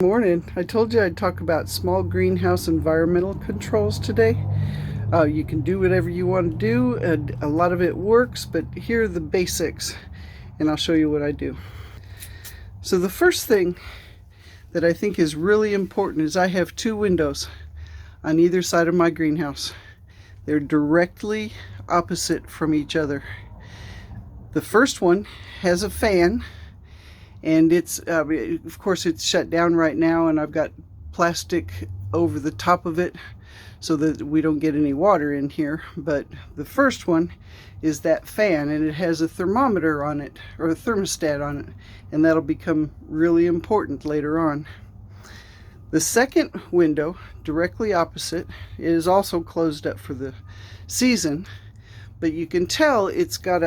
Morning. I told you I'd talk about small greenhouse environmental controls today. You can do whatever you want to do, and a lot of it works, but here are the basics, and I'll show you what I do. So the first thing that I think is really important is I have two windows on either side of my greenhouse. They're directly opposite from each other. The first one has a fan, and it's of course it's shut down right now, and I've got plastic over the top of it so that we don't get any water in here. But the first one is that fan, and it has a thermometer on it, or a thermostat on it, and that'll become really important later on. The second window, directly opposite, is also closed up for the season, but you can tell it's got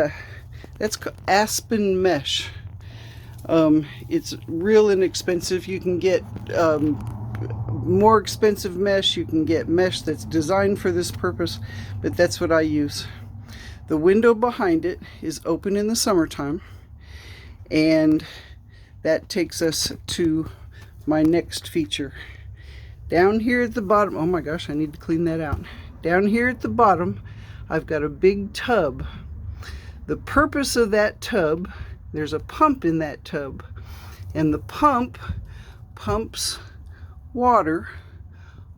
that's aspen mesh. It's real inexpensive. You can get more expensive mesh. You can get mesh that's designed for this purpose, but that's what I use. The window behind it is open in the summertime, and that takes us to my next feature. Down here at the bottom, oh my gosh, I need to clean that out. Down here at the bottom, I've got a big tub. The purpose of that tub, there's a pump in that tub, and the pump pumps water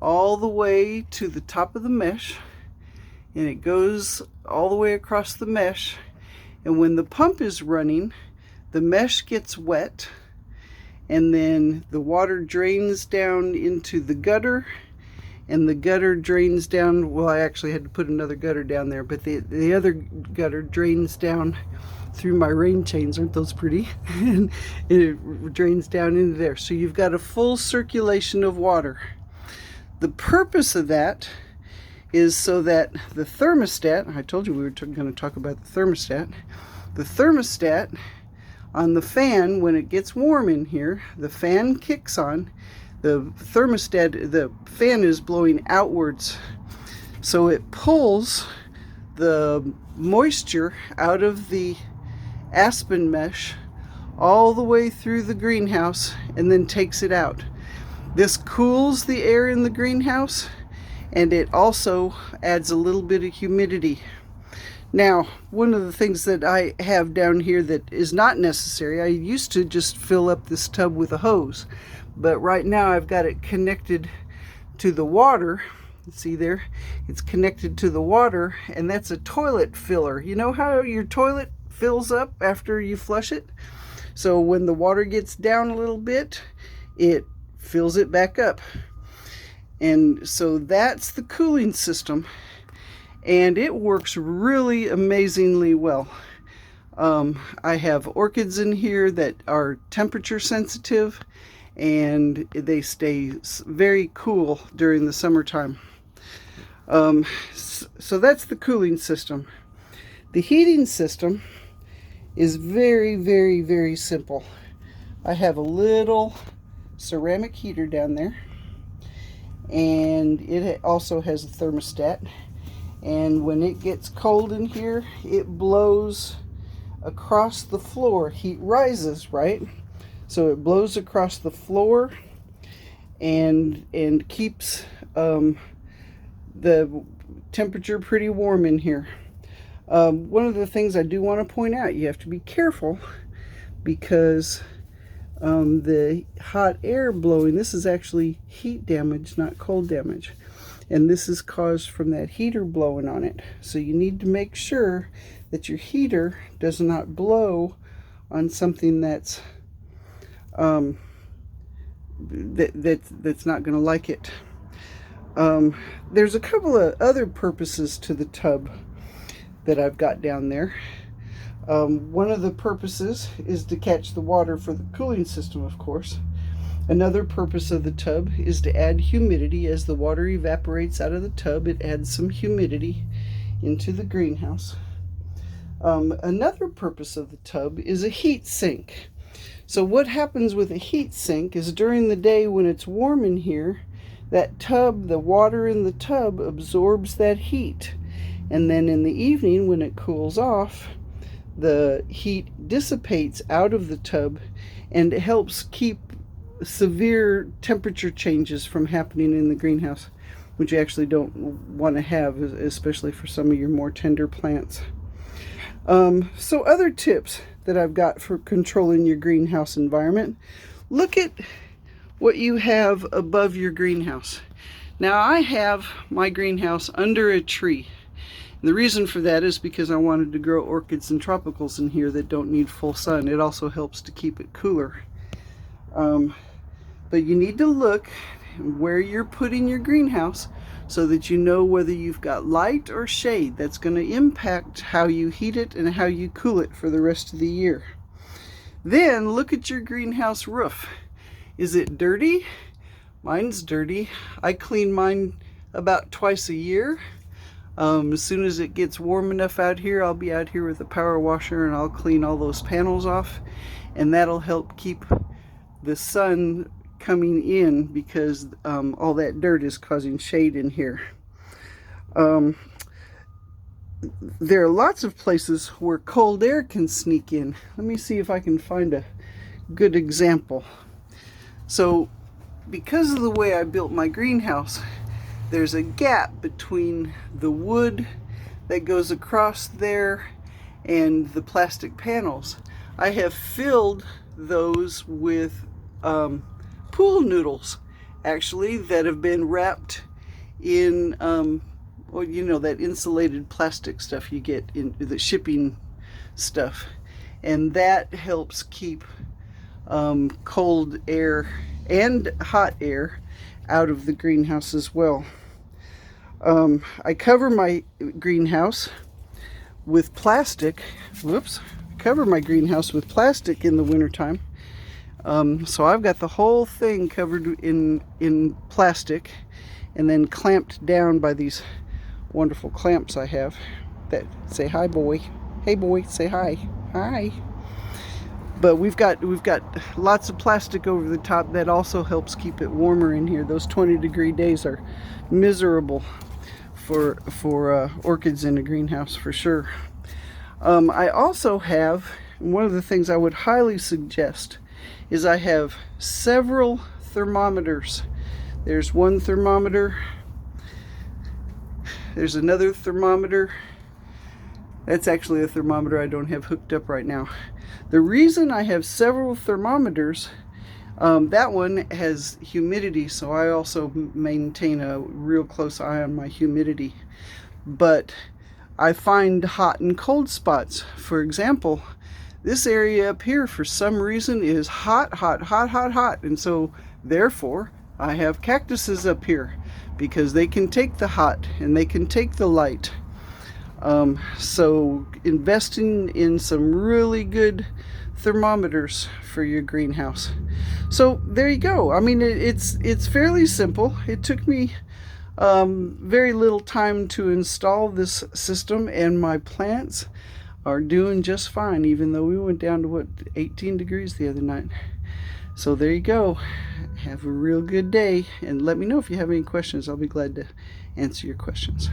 all the way to the top of the mesh, and it goes all the way across the mesh. And when the pump is running, the mesh gets wet, and then the water drains down into the gutter, and the gutter drains down, well, I actually had to put another gutter down there, but the other gutter drains down through my rain chains. Aren't those pretty? And it drains down into there. So you've got a full circulation of water. The purpose of that is so that the thermostat, I told you we were going to talk about the thermostat on the fan, when it gets warm in here, the fan kicks on. The fan is blowing outwards, so it pulls the moisture out of the aspen mesh all the way through the greenhouse and then takes it out. This cools the air in the greenhouse, and it also adds a little bit of humidity. Now, one of the things that I have down here that is not necessary, I used to just fill up this tub with a hose, but right now I've got it connected to the water. See there? It's connected to the water, and that's a toilet filler. You know how your toilet fills up after you flush it? So when the water gets down a little bit, it fills it back up. And so that's the cooling system, and it works really amazingly well. I have orchids in here that are temperature sensitive, and they stay very cool during the summertime. So that's the cooling system. The heating system is very, very, very simple. I have a little ceramic heater down there, and it also has a thermostat. And when it gets cold in here, it blows across the floor. Heat rises, right? So it blows across the floor and keeps the temperature pretty warm in here. One of the things I do want to point out, you have to be careful, because the hot air blowing, this is actually heat damage, not cold damage. And this is caused from that heater blowing on it. So you need to make sure that your heater does not blow on something that's that's not going to like it. There's a couple of other purposes to the tub that I've got down there. One of the purposes is to catch the water for the cooling system, of course. Another purpose of the tub is to add humidity. As the water evaporates out of the tub, it adds some humidity into the greenhouse. Another purpose of the tub is a heat sink. So what happens with a heat sink is during the day when it's warm in here, that tub, the water in the tub absorbs that heat. And then in the evening when it cools off, the heat dissipates out of the tub, and it helps keep severe temperature changes from happening in the greenhouse, which you actually don't want to have, especially for some of your more tender plants. So other tips that I've got for controlling your greenhouse environment: look at what you have above your greenhouse. Now, I have my greenhouse under a tree. And the reason for that is because I wanted to grow orchids and tropicals in here that don't need full sun. It also helps to keep it cooler. But you need to look where you're putting your greenhouse so that you know whether you've got light or shade. That's going to impact how you heat it and how you cool it for the rest of the year. Then look at your greenhouse roof. Is it dirty? Mine's dirty. I clean mine about twice a year. As soon as it gets warm enough out here, I'll be out here with a power washer and I'll clean all those panels off, and that'll help keep the sun coming in, because all that dirt is causing shade in here. There are lots of places where cold air can sneak in. Let me see if I can find a good example. So, because of the way I built my greenhouse, there's a gap between the wood that goes across there and the plastic panels. I have filled those with pool noodles, actually, that have been wrapped in well, you know, that insulated plastic stuff you get in the shipping stuff, and that helps keep cold air and hot air out of the greenhouse as well. I cover my greenhouse with plastic. Cover my greenhouse with plastic in the wintertime. So I've got the whole thing covered in plastic, and then clamped down by these wonderful clamps I have that say, "Hi, boy." Hey, boy, say hi. Hi. But we've got lots of plastic over the top that also helps keep it warmer in here. Those 20-degree days are miserable for orchids in a greenhouse, for sure. I also have, one of the things I would highly suggest is I have several thermometers. There's one thermometer. There's another thermometer. That's actually a thermometer I don't have hooked up right now. The reason I have several thermometers, that one has humidity, so I also maintain a real close eye on my humidity. But I find hot and cold spots. For example, this area up here for some reason is hot, hot, hot, hot, hot. And so therefore I have cactuses up here, because they can take the hot and they can take the light. So investing in some really good thermometers for your greenhouse. So there you go. I mean, it's fairly simple. It took me very little time to install this system, and my plants are doing just fine, even though we went down to, what, 18 degrees the other night. So there you go. Have a real good day, and let me know if you have any questions. I'll be glad to answer your questions.